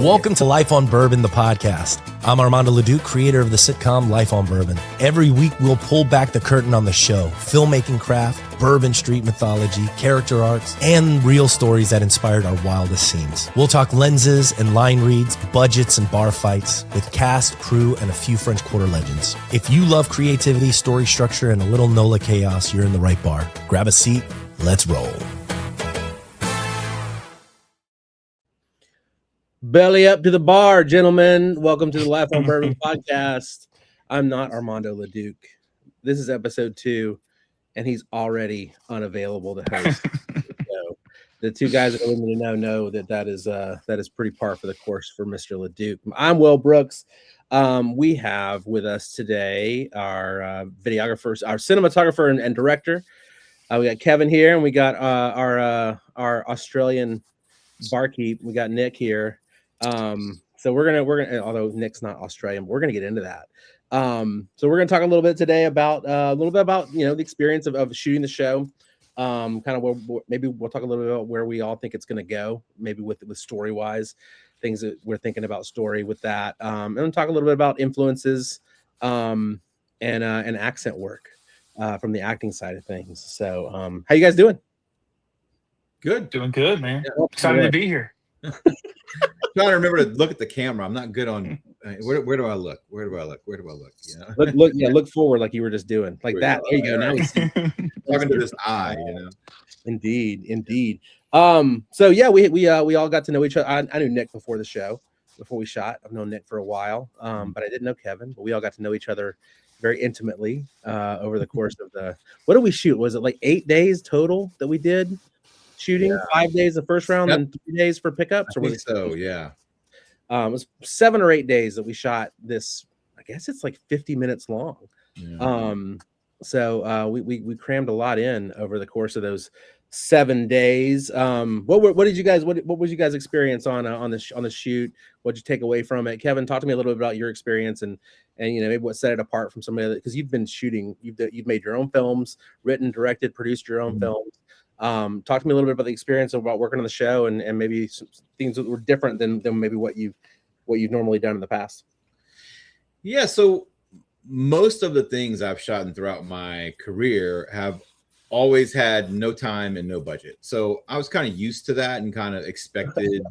Welcome to Life on Bourbon, the podcast. I'm Armando Leduc, creator of the sitcom Life on Bourbon. Every week, we'll pull back the curtain on the show, filmmaking craft, bourbon street mythology, character arcs, and real stories that inspired our wildest scenes. We'll talk lenses and line reads, budgets and bar fights, with cast, crew, and a few French Quarter legends. If you love creativity, story structure, and a little NOLA chaos, you're in the right bar. Grab a seat, let's roll. Belly up to the bar, gentlemen. Welcome to the Life on Bourbon podcast. I'm not Armando Leduc. This is episode 2, and he's already unavailable to host. So the two guys that want me to know that is pretty par for the course for Mr. Leduc. I'm Will Brooks. We have with us today our videographers, our cinematographer and director. We got Kevin here, and we got our Australian barkeep. We got Nick here. So we're gonna although Nick's not Australian, we're gonna get into that. So we're gonna talk a little bit today about the experience of shooting the show. Kind of maybe we'll talk a little bit about where we all think it's gonna go, maybe with story wise, things that we're thinking about story with that. And we'll talk a little bit about influences and accent work from the acting side of things. So how you guys doing? Good. Doing good, man. Yeah, Excited to be here. Trying to remember to look at the camera. I'm not good on where do I look? Where do I look? You know? Look forward like you were just doing. Like that. There you go. Now we see. Talking to this eye, you know. Indeed. So yeah, we all got to know each other. I knew Nick before the show, before we shot. I've known Nick for a while. But I didn't know Kevin, but we all got to know each other very intimately over the course of what did we shoot? Was it like 8 days total that we did? Shooting 5 days the first round and 3 days for pickups, or was it so? Yeah, it was 7 or 8 days that we shot this. I guess it's like 50 minutes long. Yeah. So we crammed a lot in over the course of those 7 days. What was you guys' experience on the shoot? What did you take away from it? Kevin, talk to me a little bit about your experience and maybe what set it apart from somebody, because you've been shooting, you've made your own films, written, directed, produced your own films. Talk to me a little bit about the experience about working on the show and maybe some things that were different than maybe what you've normally done in the past. Yeah. So most of the things I've shot in throughout my career have always had no time and no budget. So I was kind of used to that and kind of expected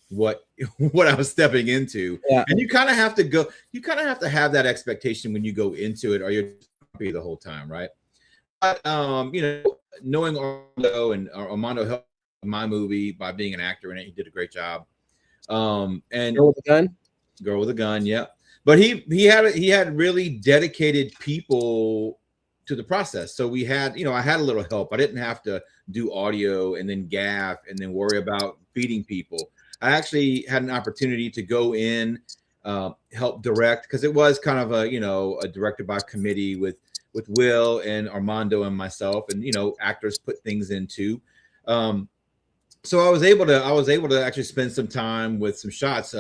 what I was stepping into. Yeah. And you kind of have to have that expectation when you go into it, or you're happy the whole time, right? But knowing Armando helped my movie by being an actor in it. He did a great job. And Girl with a Gun, yeah. But he had really dedicated people to the process. So we had, I had a little help. I didn't have to do audio and then gaff and then worry about feeding people. I actually had an opportunity to go in, help direct, because it was kind of a directed by committee with Will and Armando and myself, and actors put things in too. So I was able to actually spend some time with some shots.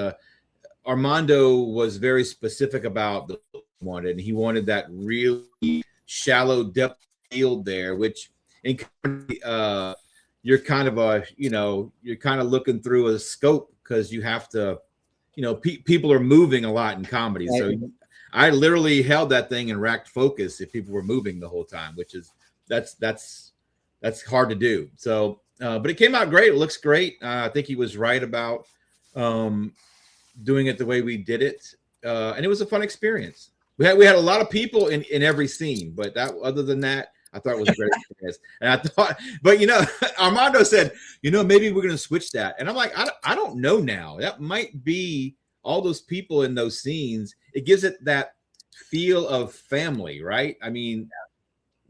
Armando was very specific about the wanted, and he wanted that really shallow depth field there, which in you're kind of looking through a scope, because you have to, people are moving a lot in comedy, so I literally held that thing and racked focus if people were moving the whole time, which is that's hard to do. So, but it came out great. It looks great. I think he was right about doing it the way we did it, and it was a fun experience. We had a lot of people in every scene, but other than that, I thought it was a great experience. And I thought, but Armando said, maybe we're going to switch that, and I'm like, I don't know now. That might be all those people in those scenes. It gives it that feel of family, right? I mean,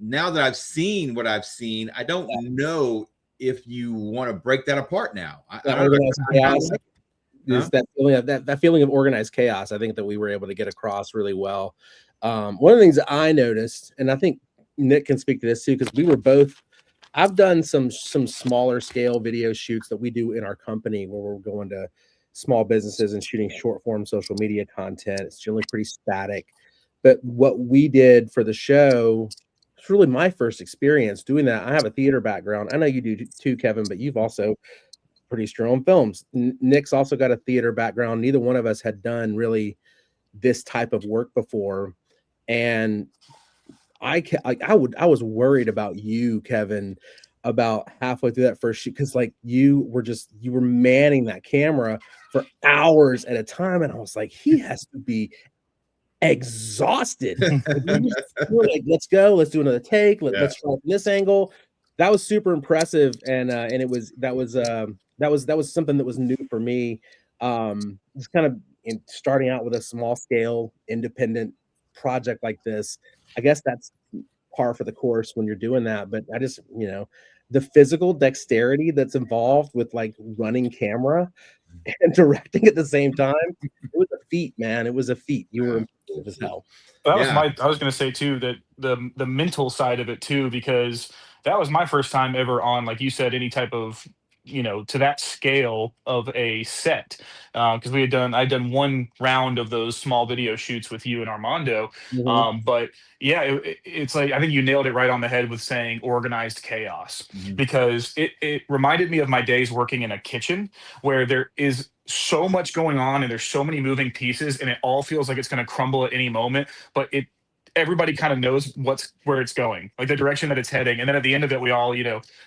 now that I've seen what I've seen, I don't know if you want to break that apart now. That feeling of organized chaos, I think that we were able to get across really well. One of the things that I noticed, and I think Nick can speak to this too, because I've done some smaller scale video shoots that we do in our company where we're going to small businesses and shooting short form social media content. It's generally pretty static. But what we did for the show, it's really my first experience doing that. I have a theater background. I know you do too, Kevin, but you've also produced your own films. Nick's also got a theater background. Neither one of us had done really this type of work before. And I was worried about you, Kevin, about halfway through that first shoot, because like you were manning that camera for hours at a time, and I was like, he has to be exhausted. Like, let's go, let's do another take, let's try from this angle. That was super impressive, and that was something that was new for me. Just kind of starting out with a small scale independent project like this. I guess that's par for the course when you're doing that, but I just, the physical dexterity that's involved with like running camera and directing at the same time, it was a feat, man. It was a feat. You were impressive as hell. That was I was going to say too, that the mental side of it too, because that was my first time ever on, like you said, any type of, to that scale of a set. Because I'd done one round of those small video shoots with you and Armando. But yeah, it's like, I think you nailed it right on the head with saying organized chaos, because it reminded me of my days working in a kitchen where there is so much going on and there's so many moving pieces and it all feels like it's going to crumble at any moment, but everybody kind of knows where it's going, like the direction that it's heading. And then at the end of it, we all,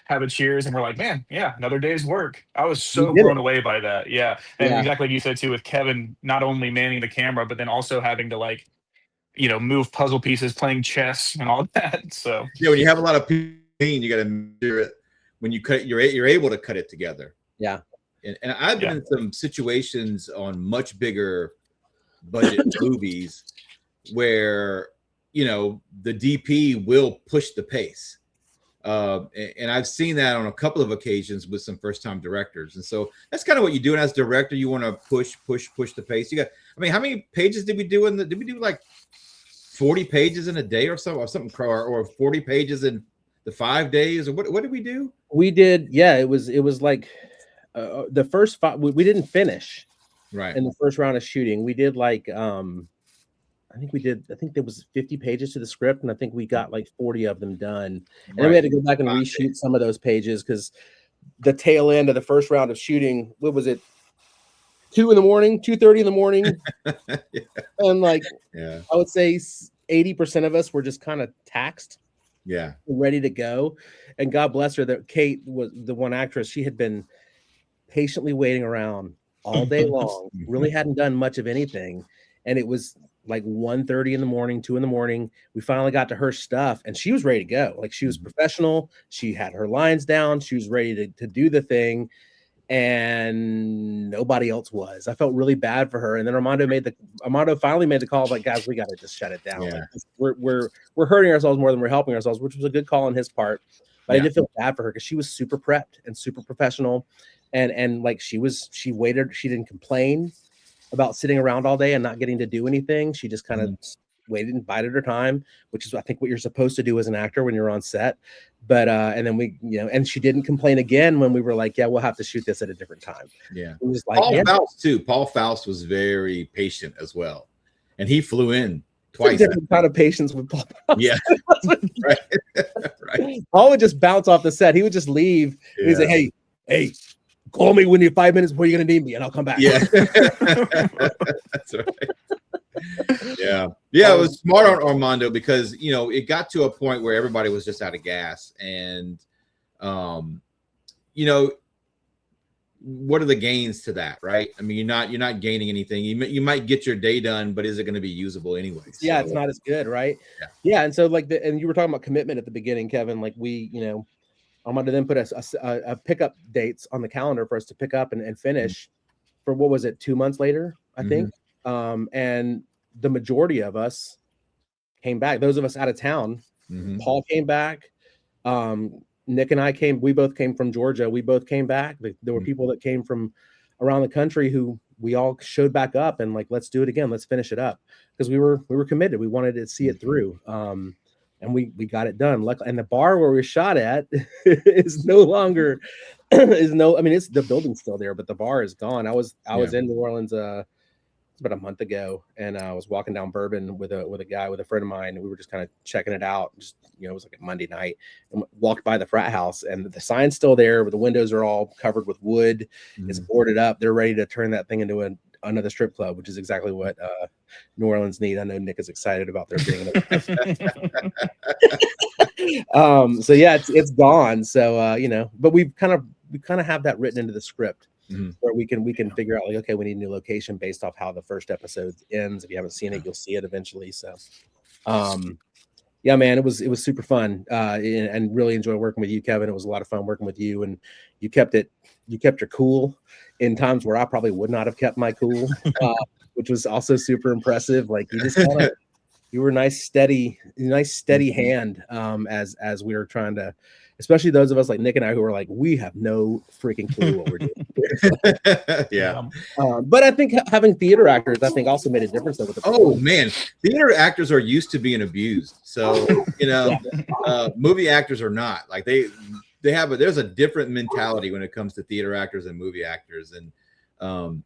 have a cheers and we're like, man, yeah, another day's work. I was so blown away by that. Yeah. And exactly like you said too, with Kevin, not only manning the camera, but then also having to like, move puzzle pieces, playing chess and all that. So yeah, when you have a lot of pain, you got to do it. When you cut, you're able to cut it together. Yeah. And I've been in some situations on much bigger budget movies where, the DP will push the pace. And I've seen that on a couple of occasions with some first-time directors. And so that's kind of what you do. And as director, you want to push the pace. How many pages did we do did we do like 40 pages in a day or or 40 pages in the 5 days? Or what did we do? We did. Yeah, it was like, the first 5 we didn't finish right in the first round of shooting. We did like I think there was 50 pages to the script, and I think we got like 40 of them done. And then we had to go back and reshoot some of those pages because the tail end of the first round of shooting, what was it, 2:30 in the morning? And like I would say 80% of us were just kind of taxed, ready to go. And God bless her, that Kate was the one actress. She had been patiently waiting around all day long, really hadn't done much of anything. And it was like 1:30 in the morning, 2 in the morning. We finally got to her stuff and she was ready to go. Like, she was professional. She had her lines down. She was ready to do the thing. And nobody else was. I felt really bad for her. And then Armando finally made the call, like, guys, we got to just shut it down. Yeah. Like, we're hurting ourselves more than we're helping ourselves, which was a good call on his part. But I did feel bad for her because she was super prepped and super professional. And like she waited, she didn't complain about sitting around all day and not getting to do anything. She just kind of waited and bided her time, which is I think what you're supposed to do as an actor when you're on set. But and then we, and she didn't complain again when we were like, yeah, we'll have to shoot this at a different time. Yeah. It was like Faust too. Paul Faust was very patient as well. And he flew in twice. Different kind of patience with Paul Faust. Yeah. Right. Paul would just bounce off the set. He would just leave. Yeah. He'd say, hey, call me when you're 5 minutes before you're going to need me and I'll come back. Yeah. That's right. Yeah. It was smart on Armando because, it got to a point where everybody was just out of gas. And, what are the gains to that, right? I mean, you're not gaining anything. You might get your day done, but is it going to be usable anyway? Yeah, it's not as good, right? Yeah. And so and you were talking about commitment at the beginning, Kevin. Like Armando then put a pickup dates on the calendar for us to pick up and finish for, what was it, 2 months later, I think. And the majority of us came back. Those of us out of town, Paul came back. Nick and I came. We both came from Georgia. We both came back. There were people that came from around the country who we all showed back up and like, let's do it again. Let's finish it up because we were committed. We wanted to see it through. And we got it done. Luckily, and the bar where we shot at is no longer I mean, it's the building's still there, but the bar is gone. I was in New Orleans was about a month ago, and I was walking down Bourbon with a friend of mine, and we were just kind of checking it out. Just, you know, it was like a Monday night, and walked by the frat house, and the sign's still there, but the windows are all covered with wood. It's boarded up. They're ready to turn that thing into another strip club, which is exactly what New Orleans need. I know Nick is excited about there being so yeah, it's gone. So you know, but we kind of have that written into the script. Where we can figure out, like, okay, we need a new location based off how the first episode ends. If you haven't seen it, you'll see it eventually. So yeah, man, it was super fun, and really enjoyed working with you, Kevin. It was a lot of fun working with you, and you kept your cool in times where I probably would not have kept my cool, which was also super impressive. Like, you just you were a nice steady hand, as we were trying to, especially those of us like Nick and I who were like, we have no freaking clue what we're doing. Yeah. But I think having theater actors, I think, also made a difference with the Oh man, theater actors are used to being abused. So, you know, movie actors are not. Like, there's a different mentality when it comes to theater actors and movie actors. And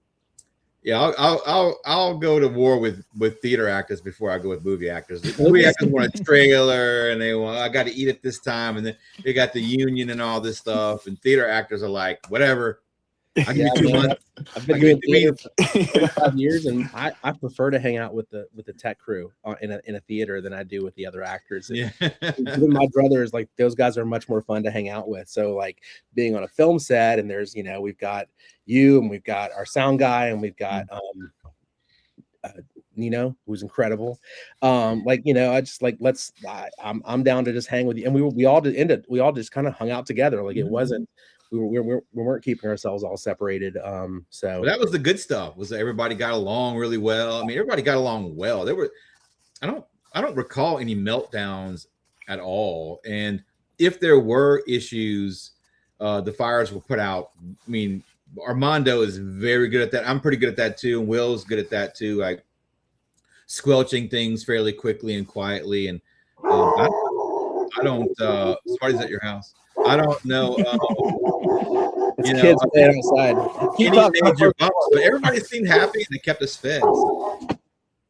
yeah, I'll go to war with theater actors before I go with movie actors. The movie actors want a trailer, and I got to eat it this time, and then they got the union and all this stuff. And theater actors are like, whatever. I'll give you 2 months. I've been doing theater for 5 years, and I prefer to hang out with the tech crew in a theater than I do with the other actors. Yeah. Even my brothers, like, those guys are much more fun to hang out with. So, like, being on a film set, and there's, you know, we've got you, and we've got our sound guy, and we've got Nino, who's incredible. Like, you know, I just like, I'm down to just hang with you, and we all just kind of hung out together. Like, it wasn't. We weren't keeping ourselves all separated. So well, that was the good stuff. Was that everybody got along really well. I mean, everybody got along well. I don't recall any meltdowns at all. And if there were issues, the fires were put out. I mean, Armando is very good at that. I'm pretty good at that too. And Will's good at that too. Like, squelching things fairly quickly and quietly. And I don't. Party's at your house. I don't know. You know, kids playing outside. Any major bumps, but everybody seemed happy and they kept us fed.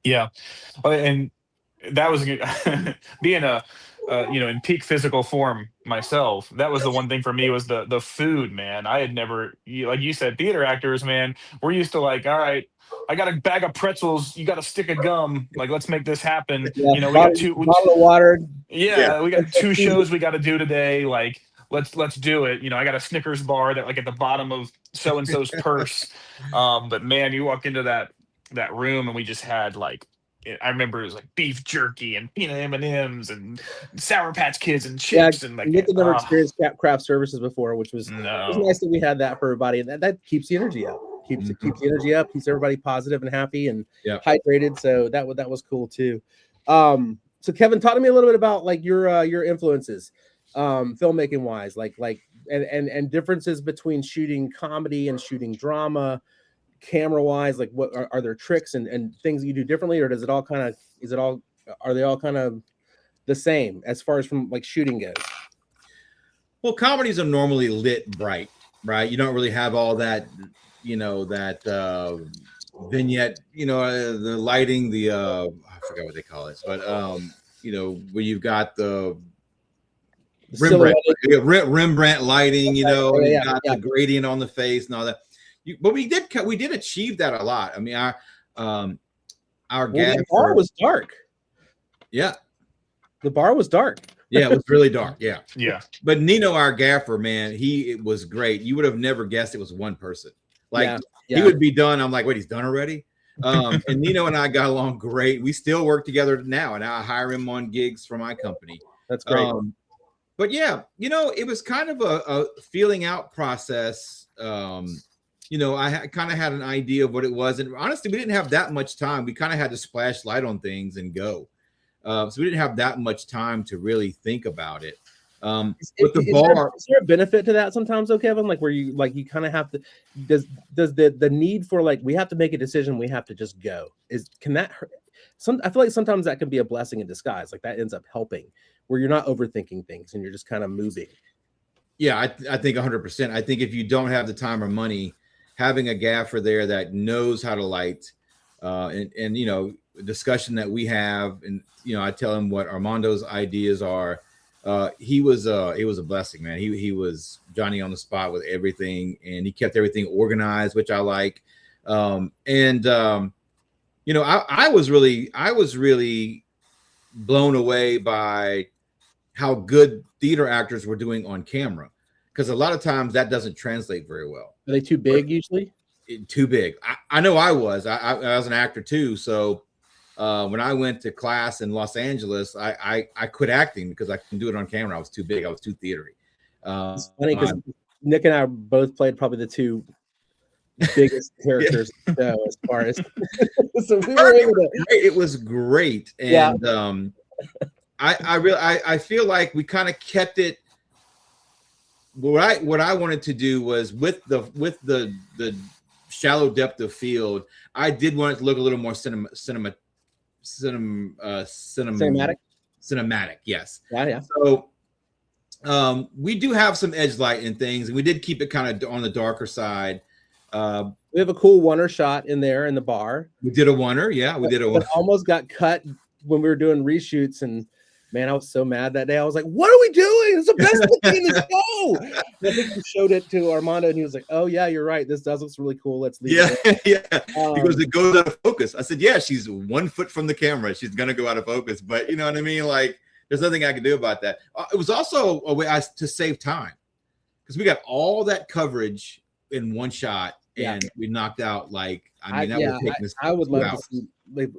Yeah, and that was being a you know, in peak physical form myself. That was the one thing for me, was the food, man. I had never, like you said, theater actors, man. We're used to, like, all right, I got a bag of pretzels, you got a stick of gum, like, let's make this happen. Yeah, you know, we got bottle of water. Yeah, we got 2 shows we got to do today. Like, let's do it. You know, I got a Snickers bar that, like, at the bottom of so and so's purse. But man, you walk into that room, and we just had, like, I remember it was like beef jerky and peanut M&Ms and Sour Patch Kids and chips. And like, Nick had never experienced craft services before, which was, it was nice that we had that for everybody. And that keeps the energy up. Keeps the energy up, keeps everybody positive and happy and hydrated. So that was cool too. So Kevin, talk to me a little bit about, like, your influences, filmmaking wise, like and differences between shooting comedy and shooting drama, camera wise. Like, what are there tricks and things that you do differently, or are they all kind of the same as far as from, like, shooting goes? Well, comedies are normally lit bright, right? You don't really have all that, you know, that vignette, you know, the lighting, I forgot what they call it, but you know, where you've got the Rembrandt lighting, you know, you got the gradient on the face and all that. But we did achieve that a lot. I mean, our the bar was dark. Yeah, the bar was dark. Yeah, it was really dark. Yeah, yeah. But Nino, our gaffer, man, it was great. You would have never guessed it was one person. Like, he would be done. I'm like, wait, he's done already? And Nino and I got along great. We still work together now, and I hire him on gigs for my company. That's great. But yeah, you know, it was kind of a feeling out process. You know, I kind of had an idea of what it was. And honestly, we didn't have that much time. We kind of had to splash light on things and go. So we didn't have that much time to really think about it. With the bar, is there a benefit to that sometimes, though, Kevin? Like, where you kind of have to, does the need for, like, we have to make a decision, we have to just go, can that hurt? I feel like sometimes that can be a blessing in disguise. Like, that ends up helping, where you're not overthinking things and you're just kind of moving. Yeah, I think 100%. I think if you don't have the time or money, having a gaffer there that knows how to light, and you know, discussion that we have, and you know, I tell him what Armando's ideas are. It was a blessing, man. He was Johnny on the spot with everything, and he kept everything organized, which I like. You know, I was really blown away by how good theater actors were doing on camera, because a lot of times that doesn't translate very well. Are they too big usually? Too big. I know I was an actor too. So when I went to class in Los Angeles, I quit acting because I couldn't do it on camera. I was too big. I was too theatery. It's funny because Nick and I both played probably the two biggest characters as far as so we were able to. It was great, and I feel like we kind of kept it. What I wanted to do was with the shallow depth of field, I did want it to look a little more cinematic. Yes. Yeah. So we do have some edge light and things, and we did keep it kind of on the darker side. We have a cool oneer shot in there in the bar. We did a oneer, yeah. We did a oneer. Almost got cut when we were doing reshoots, and man, I was so mad that day. I was like, "What are we doing? It's the best looking in the show." I think we showed it to Armando, and he was like, "Oh yeah, you're right. This does look really cool. Let's leave it." Yeah. Because it goes out of focus. I said, "Yeah, she's 1 foot from the camera. She's gonna go out of focus." But you know what I mean? Like, there's nothing I can do about that. It was also a way to save time, because we got all that coverage in one shot. And we knocked out I would love to see when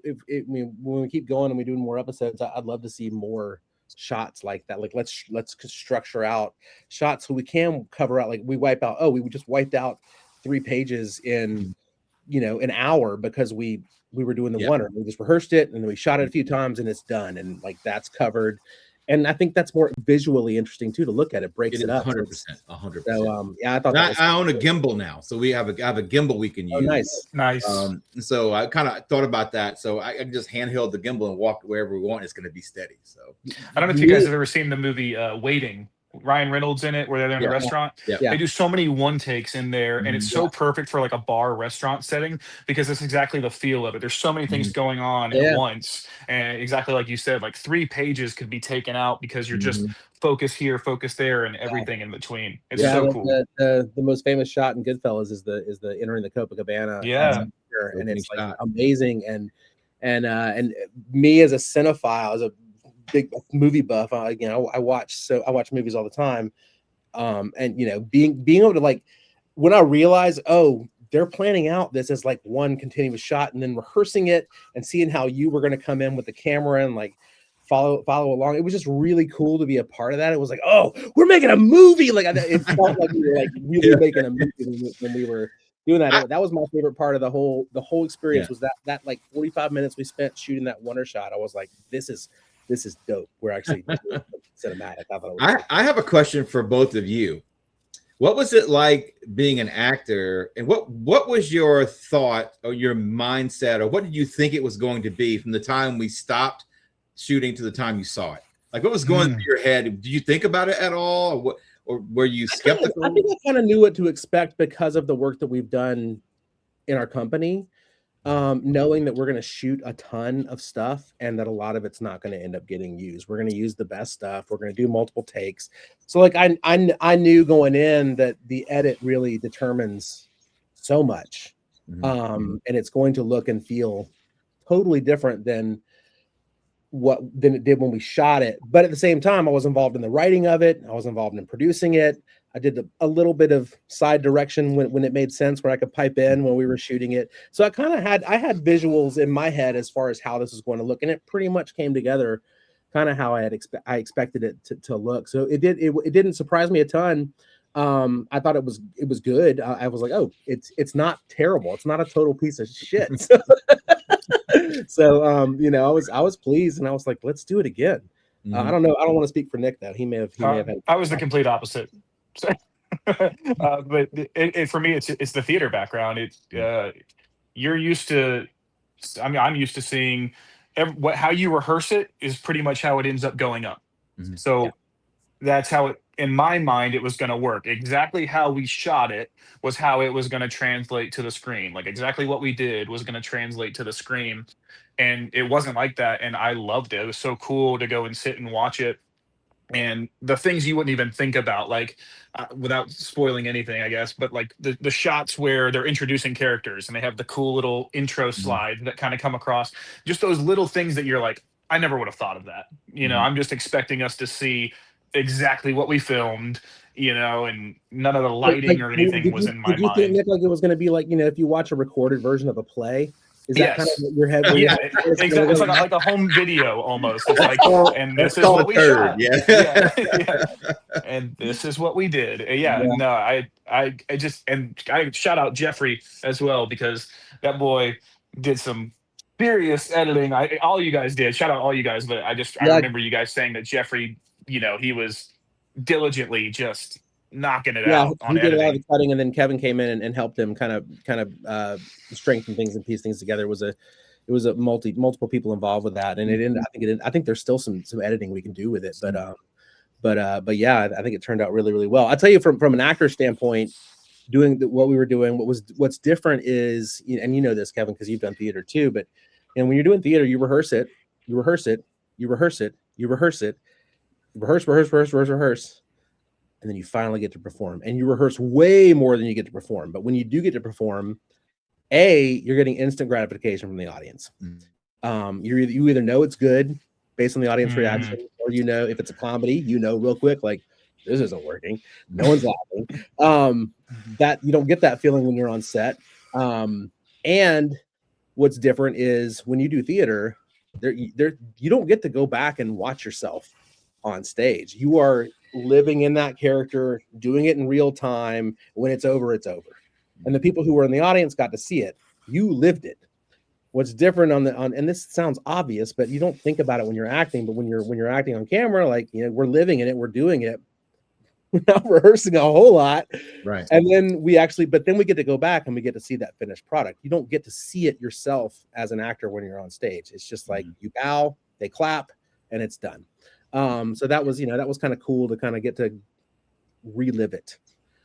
we keep going and we're doing more episodes. I'd love to see more shots like that. Like let's structure out shots so we can cover out. Like we just wiped out 3 pages in an hour because we were doing the oneer. We just rehearsed it and then we shot it a few times and it's done, and like that's covered. And I think that's more visually interesting too to look at. It breaks it up 100%. So I thought I own a gimbal now, so I have a gimbal we can use. Nice. So I kind of thought about that. So I can just handheld the gimbal and walk wherever we want. It's going to be steady. So I don't know if you guys have ever seen the movie Waiting. Ryan Reynolds in it, where they're in the restaurant. They do so many one takes in there, and it's so perfect for like a bar restaurant setting, because it's exactly the feel of it. There's so many things going on at once, and exactly like you said, like 3 pages could be taken out because you're just focus here, focus there, and everything in between. It's so cool. The most famous shot in Goodfellas is the entering the Copacabana. And it's like amazing. And me as a cinephile, as a big movie buff, I watch movies all the time, and being able to, like, when I realize, they're planning out this as like one continuous shot and then rehearsing it and seeing how you were going to come in with the camera and like follow along. It was just really cool to be a part of that. It was like, we're making a movie. Like it felt like we were like really making a movie when we were doing that. That was my favorite part of the whole experience. Was that like 45 minutes we spent shooting that oneer shot. I was like, this is dope. We're actually cinematic. I have a question for both of you. What was it like being an actor, and what was your thought or your mindset, or what did you think it was going to be from the time we stopped shooting to the time you saw it? Like, what was going through your head? Did you think about it at all, or were you skeptical? I think I kind of knew what to expect because of the work that we've done in our company. Knowing that we're going to shoot a ton of stuff and that a lot of it's not going to end up getting used. We're going to use the best stuff. We're going to do multiple takes. So like I knew going in that the edit really determines so much. And it's going to look and feel totally different than it did when we shot it. But at the same time, I was involved in the writing of it. I was involved in producing it. I did a little bit of side direction when it made sense, where I could pipe in when we were shooting it. So I had visuals in my head as far as how this was going to look, and it pretty much came together kind of how I expected it to look. So it didn't surprise me a ton. I thought it was good. I was like, it's not terrible. It's not a total piece of shit. So I was pleased, and I was like, let's do it again. I don't know. I don't want to speak for Nick though. He may have had. I was the complete opposite. But for me, it's the theater background. You're used to. I mean, I'm used to seeing how you rehearse it is pretty much how it ends up going up. So that's how it in my mind, it was going to work. Exactly how we shot it was how it was going to translate to the screen. Like exactly what we did was going to translate to the screen. And it wasn't like that. And I loved it. It was so cool to go and sit and watch it. And the things you wouldn't even think about, like without spoiling anything, I guess, but like the shots where they're introducing characters and they have the cool little intro slide that kind of come across, just those little things that you're like, I never would have thought of that. I'm just expecting us to see exactly what we filmed, and none of the lighting or anything was in my Did you think, mind. Nick, like it was going to be like, if you watch a recorded version of a play, is that kind of what your head? Yeah, exactly. It's like a home video almost. It's like, and this is what we shot. Yeah. And this is what we did. No, I just, and I shout out Jeffrey as well, because that boy did some serious editing. All you guys did. Shout out all you guys, but I remember you guys saying that Jeffrey, he was diligently just knocking it out on he did editing. a lot of the cutting, and then Kevin came in and helped him kind of strengthen things and piece things together. It was a multiple people involved with that, and I think there's still some editing we can do with it, but yeah, I think it turned out really, really well. I'll tell you from an actor standpoint, doing what we were doing, what's different is, and you know this, Kevin, because you've done theater too, but when you're doing theater, you rehearse it, rehearse, and then you finally get to perform, and you rehearse way more than you get to perform. But when you do get to perform, you're getting instant gratification from the audience. You either know it's good based on the audience reaction, or if it's a comedy, real quick, like, this isn't working, no one's laughing. That you don't get that feeling when you're on set. And what's different is when you do theater, you don't get to go back and watch yourself on stage. You are living in that character, doing it in real time. When it's over, it's over. And the people who were in the audience got to see it. You lived it. What's different and this sounds obvious, but you don't think about it when you're acting. But when you're acting on camera, like, we're living in it, we're doing it. We're not rehearsing a whole lot, right? And then we get to go back and we get to see that finished product. You don't get to see it yourself as an actor when you're on stage. It's just like you bow, they clap, and it's done. So that was kind of cool to kind of get to relive it.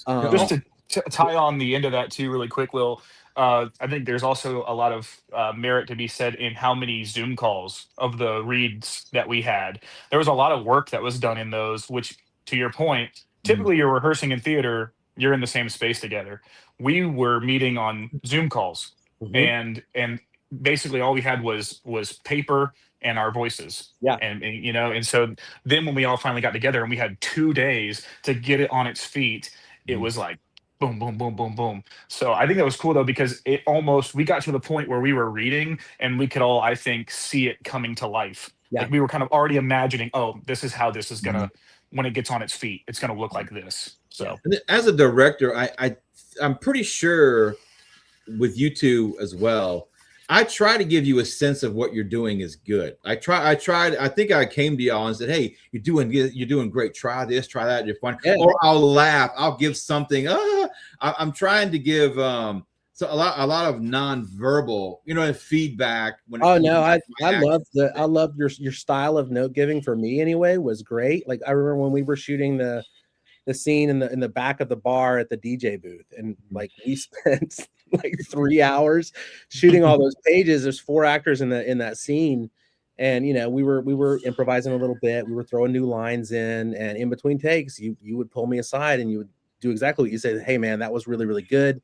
Just to tie on the end of that too, really quick, Will. I think there's also a lot of merit to be said in how many Zoom calls of the reads that we had. There was a lot of work that was done in those, which, to your point, typically you're rehearsing in theater, you're in the same space together. We were meeting on Zoom calls, and basically all we had was paper and our voices. Yeah. And so then when we all finally got together and we had 2 days to get it on its feet, it was like boom, boom, boom, boom, boom. So I think that was cool though, because we got to the point where we were reading and we could all, I think, see it coming to life. Yeah. Like we were kind of already imagining, oh, this is how this is gonna, when it gets on its feet, it's gonna look like this. So as a director, I'm pretty sure with you two as well, I try to give you a sense of what you're doing is good. I think I came to y'all and said, hey, you're doing great. Try this, try that. You're fun. Yeah. Or I'll laugh. I'll give something. I'm trying to give so a lot of nonverbal, feedback. I love your style of note giving. For me anyway, was great. Like I remember when we were shooting the scene in the back of the bar at the DJ booth, and like we spent like 3 hours shooting all those pages. There's 4 actors in that scene, and we were improvising a little bit. We were throwing new lines in between takes. You would pull me aside and you would do exactly what you said. Hey man, that was really, really good.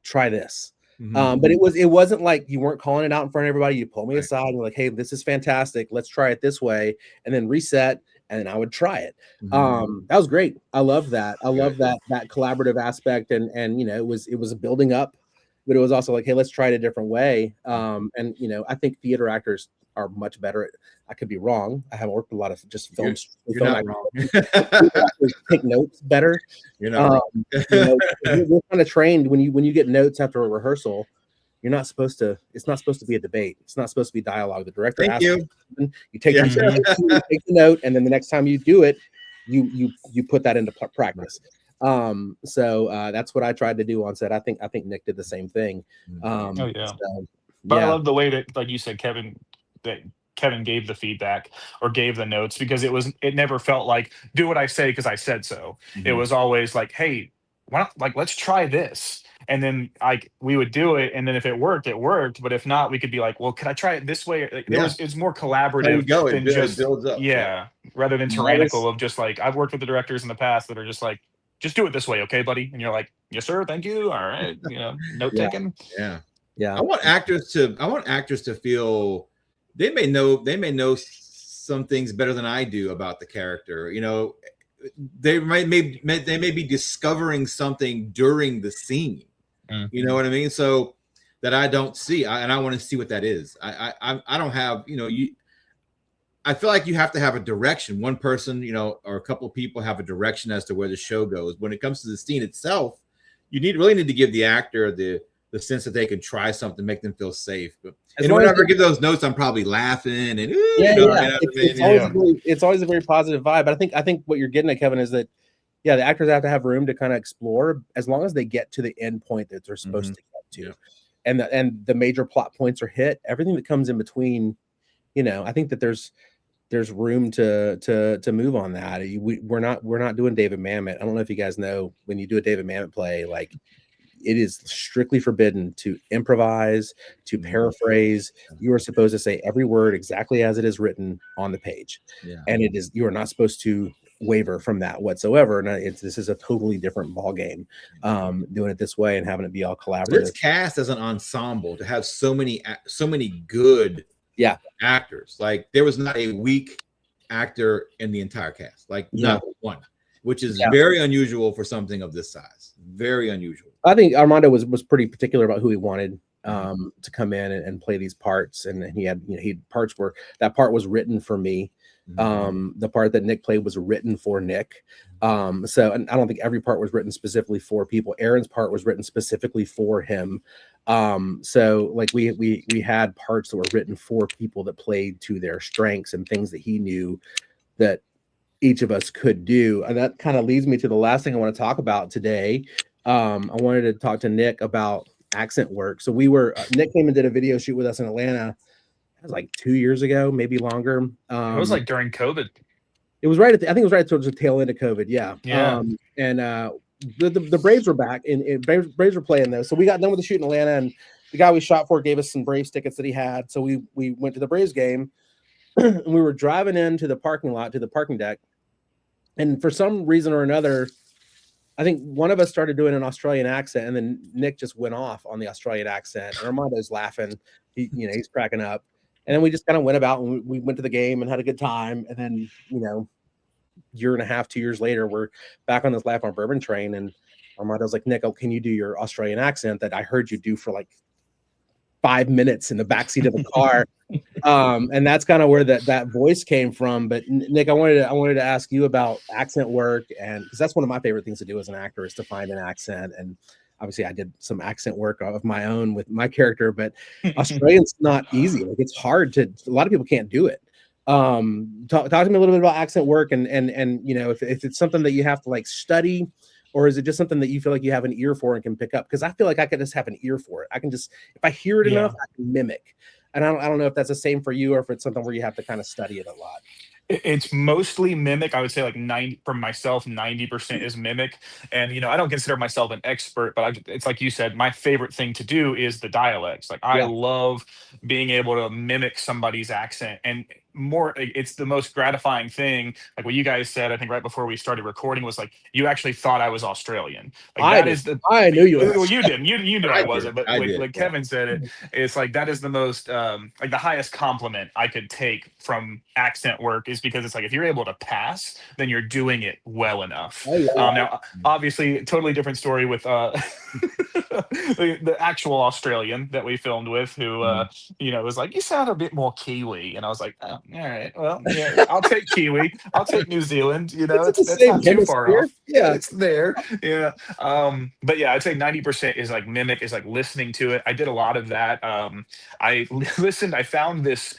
Try this. But it wasn't like you weren't calling it out in front of everybody. You pull me aside and you're like, hey, this is fantastic. Let's try it this way, and then reset. And then I would try it. That was great. I love that. I love that collaborative aspect. And it was building up, but it was also like, hey, let's try it a different way. And I think theater actors are much better at, I could be wrong. I haven't worked a lot of just films. You're not wrong. Take notes better. You're not we're kind of trained when you get notes after a rehearsal. It's not supposed to be a debate. It's not supposed to be dialogue. The director asks you take you take the note, and then the next time you do it, you put that into practice. So that's what I tried to do on set. I think Nick did the same thing. But I love the way that, like you said, Kevin, that Kevin gave the feedback or gave the notes, because it never felt like do what I say because I said so. It was always like, hey, why not, like, let's try this. And then we would do it, and then if it worked, it worked. But if not, we could be like, well, could I try it this way? Like, it's more There you collaborative go. than It just builds up. rather than That tyrannical was- of just like, I've worked with the directors in the past that are just like, just do it this way, okay, buddy? And you're like, yes, sir, thank you. All right, note Yeah. taken. Yeah. Yeah. I want actors to feel they may know some things better than I do about the character. They may be discovering something during the scene. You know what I mean? So that I don't see, and I want to see what that is. I don't have, I feel like you have to have a direction. One person, or a couple of people have a direction as to where the show goes. When it comes to the scene itself, you really need to give the actor the sense that they can try something, make them feel safe. But whenever I give those notes, I'm probably laughing and it's always a very positive vibe. But I think what you're getting at, Kevin, is that the actors have to have room to kind of explore, as long as they get to the end point that they're supposed to get to, and the major plot points are hit. Everything that comes in between, I think that there's room to move on that. We're not doing David Mamet. I don't know if you guys know, when you do a David Mamet play, like, it is strictly forbidden to improvise, to paraphrase. You are supposed to say every word exactly as it is written on the page. And you are not supposed to waver from that whatsoever. And this is a totally different ball game, doing it this way and having it be all collaborative. It's cast as an ensemble to have so many good actors. Like, there was not a weak actor in the entire cast, like not one, which is very unusual for something of this size. Very unusual. I think Armando was pretty particular about who he wanted to come in and play these parts, and he had that part was written for me. The part that Nick played was written for Nick. So, and I don't think every part was written specifically for people. Aaron's part was written specifically for him. So like we had parts that were written for people that played to their strengths and things that he knew that each of us could do. And that kind of leads me to the last thing I want to talk about today. I wanted to talk to Nick about accent work. So Nick came and did a video shoot with us in Atlanta. It was like 2 years ago, maybe longer. It was like during COVID. It was right I think it was right towards the tail end of COVID. Yeah. And the Braves were back, and Braves were playing though. So we got done with the shoot in Atlanta, and the guy we shot for gave us some Braves tickets that he had. So we went to the Braves game, and we were driving into the parking lot, to the parking deck. And for some reason or another, I think one of us started doing an Australian accent, and then Nick just went off on the Australian accent. And Armando's laughing. He's cracking up. And then we just kind of went about, and we went to the game and had a good time. And then, year and a half, 2 years later, we're back on this Life on Bourbon train. And Armando's like, Nick, can you do your Australian accent that I heard you do for like 5 minutes in the backseat of the car? And that's kind of where that voice came from. But Nick, I wanted to ask you about accent work, and because that's one of my favorite things to do as an actor, is to find an accent. And obviously I did some accent work of my own with my character, but Australian's not easy. Like, it's hard a lot of people can't do it. Talk to me a little bit about accent work, and if it's something that you have to like study, or is it just something that you feel like you have an ear for and can pick up? Because I feel like I could just have an ear for it. I can just, if I hear it enough, I can mimic. And I don't know if that's the same for you, or if it's something where you have to kind of study it a lot. It's mostly mimic. I would say like 90% is mimic. And, I don't consider myself an expert, but it's like you said, my favorite thing to do is the dialects. Like, I love being able to mimic somebody's accent, and it's the most gratifying thing. Like what you guys said, I think right before we started recording, was like, you actually thought I was Australian. Like, I knew you were. Well, you didn't. You knew I wasn't. But like Kevin said, it's like, that is the most like the highest compliment I could take from accent work, is because it's like, if you're able to pass, then you're doing it well enough. Now, obviously, totally different story with the actual Australian that we filmed with, who was like, you sound a bit more Kiwi, and I was like, oh, all right, well, yeah, I'll take Kiwi, I'll take New Zealand. That's not too far off. Yeah, it's there. Yeah. But yeah, I'd say 90% is like mimic, is like listening to it. I did a lot of that. I found this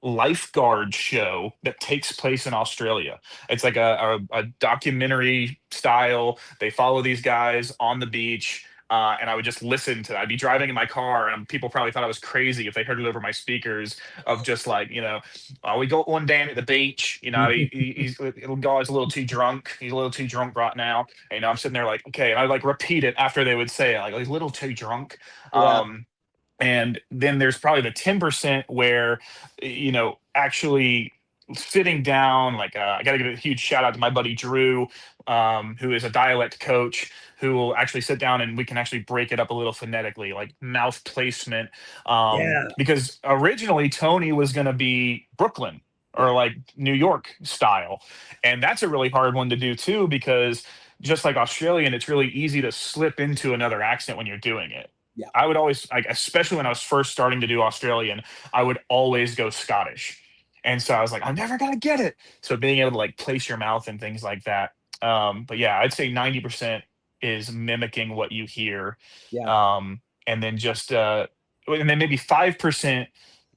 lifeguard show that takes place in Australia. It's like a documentary style. They follow these guys on the beach. And I would just listen to that. I'd be driving in my car, and people probably thought I was crazy if they heard it over my speakers of just like, we got one down at the beach. He's a little too drunk. He's a little too drunk right now. And, I'm sitting there like, okay. And I like repeat it after they would say it, like, he's a little too drunk. Yeah. And then there's probably the 10% where, actually sitting down, like, I got to give a huge shout out to my buddy Drew, who is a dialect coach, who will actually sit down and we can actually break it up a little phonetically, like mouth placement. Because originally Tony was going to be Brooklyn or like New York style. And that's a really hard one to do too, because just like Australian, it's really easy to slip into another accent when you're doing it. Yeah. I would always, like, especially when I was first starting to do Australian, I would always go Scottish. And so I was like, I'm never going to get it. So being able to like place your mouth and things like that. But yeah, I'd say 90% is mimicking what you hear. Yeah. And then just, and then maybe 5%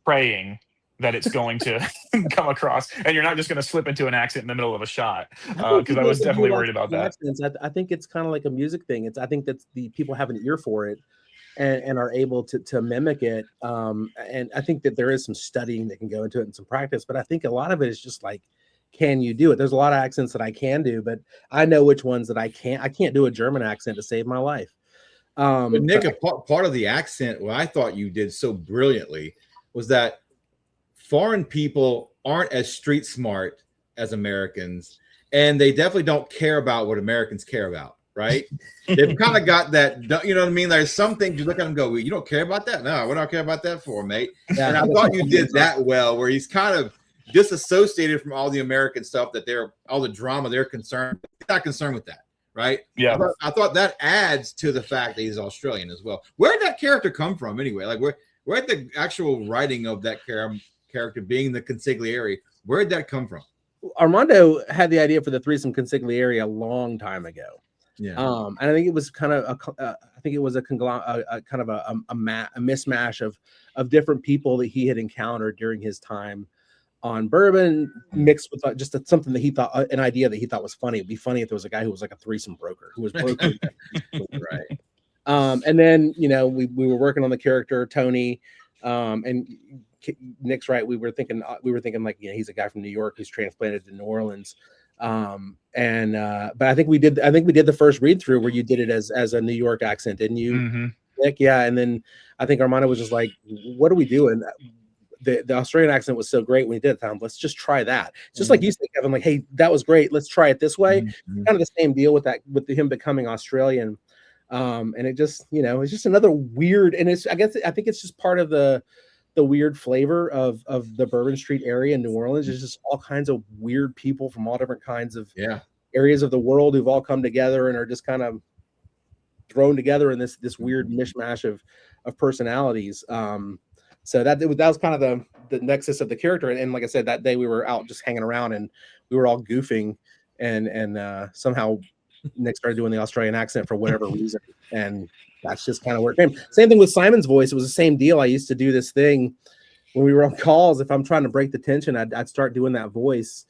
praying that it's going to come across, and you're not just going to slip into an accent in the middle of a shot. Because I was definitely worried about that. I think it's kind of like a music thing. I think that the people have an ear for it. And are able to mimic it. And I think that there is some studying that can go into it and some practice, but I think a lot of it is just like, can you do it? There's a lot of accents that I can do, but I know which ones that I can't. I can't do a German accent to save my life. But Nick, part of the accent, what I thought you did so brilliantly was that foreign people aren't as street smart as Americans, and they definitely don't care about what Americans care about. Right? They've kind of got that, you know what I mean? There's some things you look at them and go, well, you don't care about that? No, what do I care about that for, mate? Yeah. And I thought you did that well, where he's kind of disassociated from all the American stuff, that all the drama, they're concerned. He's not concerned with that, right? Yeah. I thought that adds to the fact that he's Australian as well. Where did that character come from anyway? Like where did the actual writing of that character being the consigliere, where did that come from? Armando had the idea for the threesome consigliere a long time ago. Yeah. And I think it was kind of a mismatch of different people that he had encountered during his time on bourbon, mixed with just something that he thought, an idea that he thought was funny. It'd be funny if there was a guy who was like a threesome broker who was broker. Right. And then, we were working on the character Tony, and Nick's right. We were thinking like, he's a guy from New York who's transplanted to New Orleans. But I think we did the first read through where you did it as a New York accent, didn't you? Mm-hmm. Nick? Yeah. And then I think Armando was just like, what are we doing? The Australian accent was so great when he did it. Let's just try that. It's just like you said, Kevin, like, hey, that was great. Let's try it this way. Mm-hmm. Kind of the same deal with him becoming Australian. And it just, it's just another weird, and I think it's just part of the weird flavor of the Bourbon Street area in New Orleans. There's just all kinds of weird people from all different kinds of areas of the world who've all come together and are just kind of thrown together in this weird mishmash of personalities. So that was kind of the nexus of the character. And like I said, that day we were out just hanging around and we were all goofing, and somehow Nick started doing the Australian accent for whatever reason. And that's just kind of where it came. Same thing with Simon's voice. It was the same deal. I used to do this thing when we were on calls. If I'm trying to break the tension, I'd start doing that voice.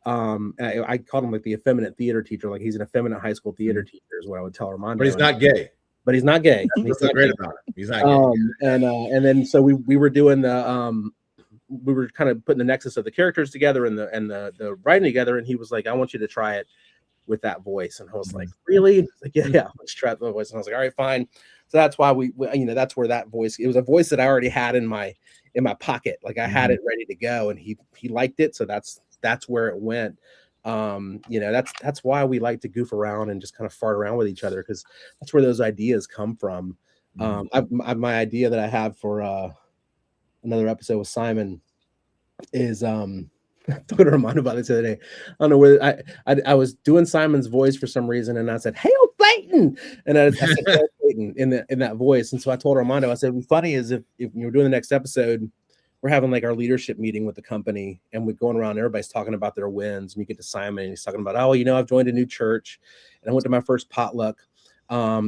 I called him like the effeminate theater teacher. Like, he's an effeminate high school theater teacher is what I would tell Armando. But he's not gay. But he's not gay. He's not great about it. He's not gay. And then so we were doing we were kind of putting the nexus of the characters together and the writing together. And he was like, I want you to try it with that voice. And I was like, really? He's like, yeah, let's try the voice. And I was like, all right, fine. So that's why we that's where that voice, it was a voice that I already had in my pocket. Like, I had it ready to go, and he liked it. So that's where it went. That's why we like to goof around and just kind of fart around with each other, because that's where those ideas come from. My idea that I have for another episode with Simon is I'm talking to Armando about this the other day. I don't know where I was doing Simon's voice for some reason, and I said, "Hail Clayton!" And I said, "Hail Clayton" in that voice. And so I told Armando, I said, "What's funny is if you're doing the next episode, we're having like our leadership meeting with the company, and we're going around, everybody's talking about their wins, and you get to Simon, and he's talking about, I've joined a new church, and I went to my first potluck.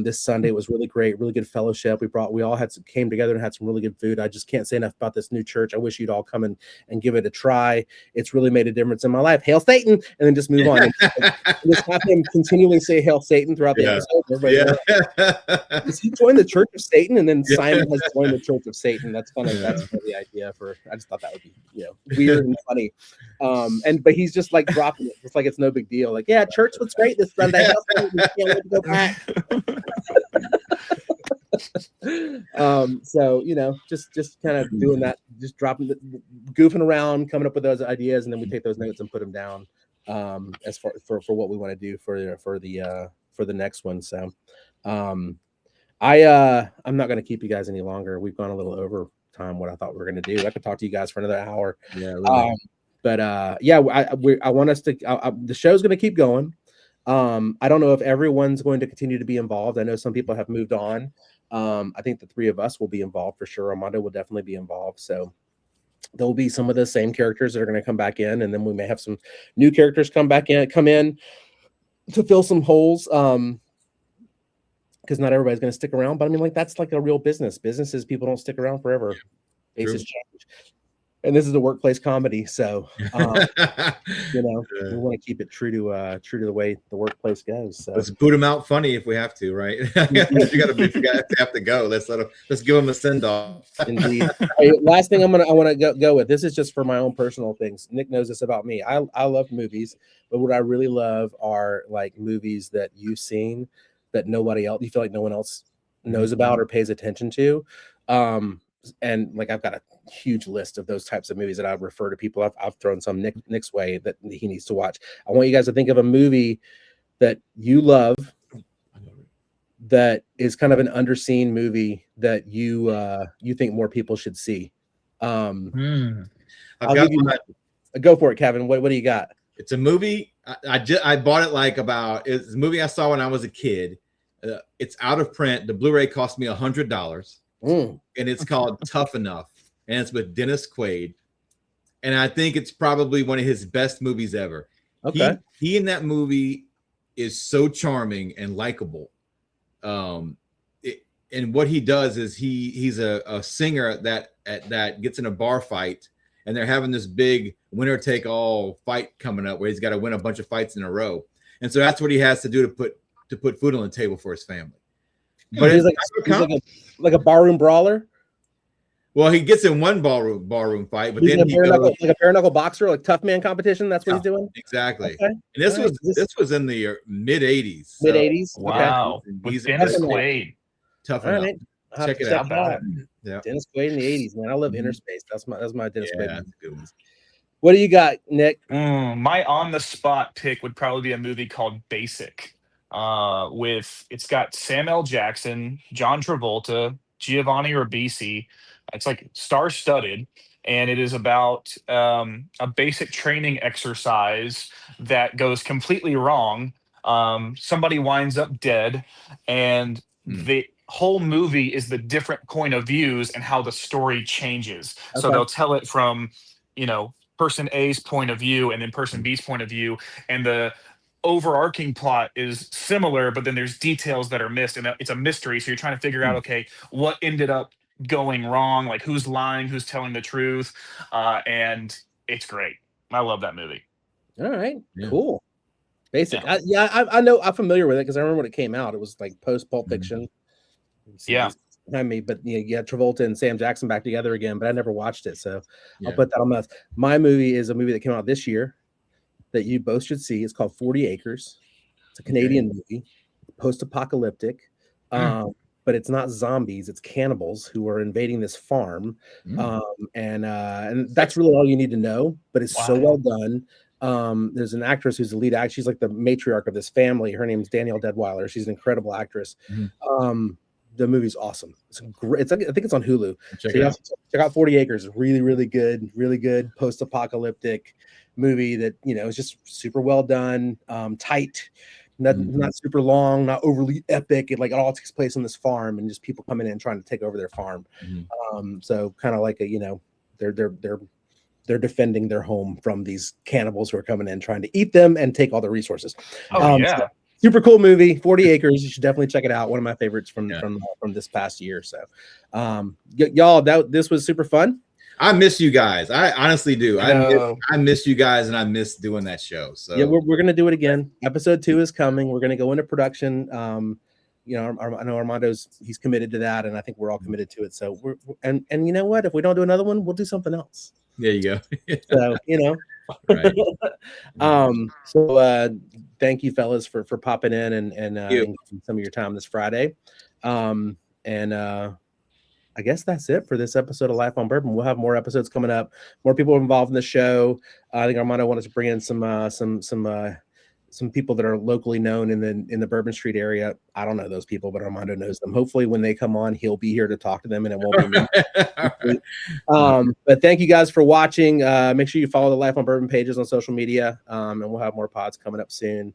This Sunday. It was really great, really good fellowship. We all came together and had some really good food. I just can't say enough about this new church. I wish you'd all come and give it a try. It's really made a difference in my life. Hail Satan, and then just move on. And just have him continually say Hail Satan throughout the episode. Does he join the Church of Satan? And then Simon has joined the Church of Satan. That's kind of the idea for. I just thought that would be weird and funny. But he's just like dropping it, just like it's no big deal. Like, yeah, church was great this Sunday. Hail Satan, we can't wait to go back. So just kind of doing that, just goofing around, coming up with those ideas, and then we take those notes and put them down as far for what we want to do for the next one. So I'm not going to keep you guys any longer. We've gone a little over time what I thought we were going to do. I could talk to you guys for another hour. I want us to the show's going to keep going. I don't know if everyone's going to continue to be involved. I know some people have moved on. I think the three of us will be involved for sure. Armando will definitely be involved. So there'll be some of the same characters that are going to come back in, and then we may have some new characters come in to fill some holes. Because not everybody's going to stick around. But I mean, like, that's like a real business. Businesses, people don't stick around forever. Faces change. And this is a workplace comedy, so we want to keep it true to the way the workplace goes. So. Let's boot them out funny if we have to, right? you have to go. Let's give them a send off. Indeed. Hey, last thing I want to go with. This is just for my own personal things. Nick knows this about me. I love movies, but what I really love are like movies that you've seen that you feel like no one else knows about or pays attention to. And like I've got a huge list of those types of movies that I refer to people. I've thrown some Nick's way that he needs to watch. I want you guys to think of a movie that you love that is kind of an underseen movie that you think more people should see. I'll give you go for it, Kevin. What do you got? It's a movie. I bought it it's a movie I saw when I was a kid. It's out of print. The Blu-ray cost me $100. And it's called Tough Enough, and it's with Dennis Quaid, and I think it's probably one of his best movies ever. Okay, he in that movie is so charming and likable. And what he does is he's a singer that gets in a bar fight, and they're having this big winner take all fight coming up where he's got to win a bunch of fights in a row, and so that's what he has to do to put food on the table for his family. But he's like a barroom brawler. Well, he gets in one barroom fight, but he's then like a bare knuckle boxer, like tough man competition. That's what he's doing. Exactly. Okay. And this was in the mid '80s. Mid '80s. Wow. Okay. He's Dennis Quaid. Tough enough. Right. Check it out. Yeah. Dennis Quaid in the '80s, man. I love Inner Space. That's my Dennis Quaid. That's a good one. What do you got, Nick? My on the spot pick would probably be a movie called Basic. It's got Sam L. Jackson, John Travolta, Giovanni Ribisi. It's like star-studded, and it is about a basic training exercise that goes completely wrong. Somebody winds up dead, and the whole movie is the different point of views and how the story changes. Okay. So they'll tell it from, person A's point of view and then person B's point of view, and the overarching plot is similar, but then there's details that are missed, and it's a mystery. So you're trying to figure out, okay, what ended up going wrong, like who's lying, who's telling the truth, and it's great. I love that movie. All right, cool. Basic. Yeah. I know, I'm familiar with it because I remember when it came out. It was like post Pulp Fiction. Yeah. Behind me, but you had Travolta and Sam Jackson back together again, but I never watched it, so I'll put that on my list. My movie is a movie that came out this year that you both should see. It's called 40 Acres. It's a Canadian movie, post-apocalyptic, but it's not zombies, it's cannibals who are invading this farm. And that's really all you need to know, but it's so well done. There's an actress who's the lead actor. She's like the matriarch of this family. Her name's Danielle Deadwyler. She's an incredible actress. The movie's awesome. It's great. I think it's on Hulu. Check out 40 Acres. Really, really good post-apocalyptic movie that is just super well done, tight, not super long, not overly epic. It all takes place on this farm and just people coming in and trying to take over their farm. So kind of like they're defending their home from these cannibals who are coming in trying to eat them and take all their resources. super cool movie, 40 Acres. You should definitely check it out. One of my favorites from this past year. So, y'all, this was super fun. I miss you guys. I honestly do. I miss you guys, and I miss doing that show. So yeah, we're gonna do it again. Episode 2 is coming. We're gonna go into production. You know, I know Armando's he's committed to that, and I think we're all committed to it. So and you know what? If we don't do another one, we'll do something else. There you go. So you know. Right. So thank you, fellas, for popping in and some of your time this Friday. I guess that's it for this episode of Life on Bourbon. We'll have more episodes coming up. More people involved in the show. I think Armando wanted to bring in some people that are locally known in the Bourbon Street area. I don't know those people, but Armando knows them. Hopefully, when they come on, he'll be here to talk to them, and it won't be me. But thank you guys for watching. Make sure you follow the Life on Bourbon pages on social media, and we'll have more pods coming up soon.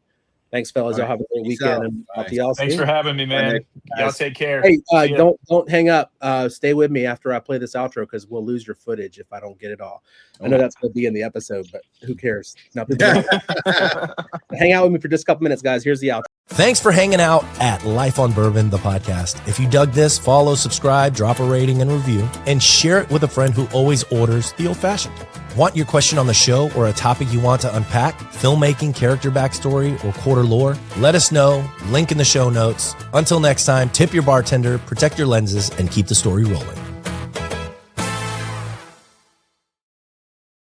Thanks, fellas. Y'all have a great weekend. And talk to y'all Thanks soon. for having me, man. Y'all take care. Hey, don't hang up. Stay with me after I play this outro because we'll lose your footage if I don't get it all. I know that's going to be in the episode, but who cares? Hang out with me for just a couple minutes, guys. Here's the outro. Thanks for hanging out at Life on Bourbon, the podcast. If you dug this, follow, subscribe, drop a rating and review, and share it with a friend who always orders the old-fashioned. Want your question on the show or a topic you want to unpack? Filmmaking, character backstory, or quarter lore? Let us know. Link in the show notes. Until next time, tip your bartender, protect your lenses, and keep the story rolling.